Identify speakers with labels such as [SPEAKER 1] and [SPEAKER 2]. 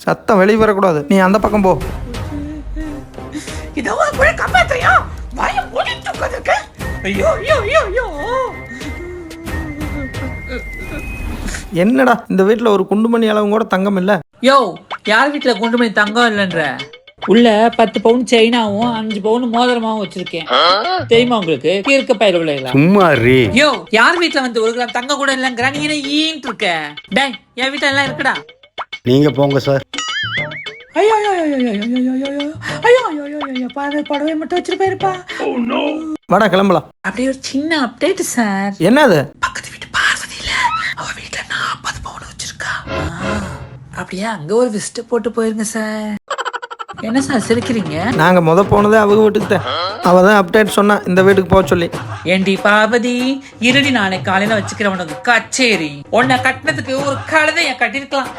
[SPEAKER 1] சத்தம் வெளியே வரக்கூடாது. நீ அந்த பக்கம் போ. என்னடா இந்த வீட்டில் ஒரு குண்டுமணி அளவும் கூட தங்கம் இல்லை?
[SPEAKER 2] யோ, யார் வீட்டுல குண்டுமணி தங்கம் இல்லைன்ற? உள்ள 10 பவுன் செயினாவும் 5 பவுன் மோதிரமாவும் வச்சிருக்கேன். தெரியுமா உங்களுக்கு? இருக்க பயிர்
[SPEAKER 3] சும்மா
[SPEAKER 2] யோ, யார் வீட்டுல வந்து 1 கிராம் தங்கம் கூட இல்லங்கிற நீ என்ன ஈன்ட்டு இருக்க? டேய், என் வீட்டுல எல்லாம் இருக்குடா.
[SPEAKER 3] நீங்க போங்க சார்.
[SPEAKER 2] ஐயோ ஐயோ ஐயோ ஐயோ ஐயோ ஐயோ ஐயோ ஐயோ படவை மட்டும் வச்சுட்டு போயிருப்பா.
[SPEAKER 1] வாடா கிளம்பலாம்.
[SPEAKER 2] அப்படியே ஒரு சின்ன அப்டேட் சார்.
[SPEAKER 1] என்னது?
[SPEAKER 2] பக்கத்து வீட்டு பார்வதி இல்ல, அவ வீட்டுல 40 பவுன் வச்சிருக்கா. அப்படியே அங்க ஒரு விசிட் போட்டு போயிருங்க சார். என்ன சார் சிரிக்கிறீங்க?
[SPEAKER 1] நாங்க போனதே அவங்க வீட்டுக்கு தான். அவ தான் அப்டேட் சொன்னா இந்த வீட்டுக்கு போக சொல்லி.
[SPEAKER 2] ஏண்டி பார்வதி, இருடி நாளைக்கு காலையில வச்சுக்கிறவனுக்கு கச்சேரி. உன்னை கட்டினதுக்கு ஒரு கழுதைய கட்டிருக்கலாம்.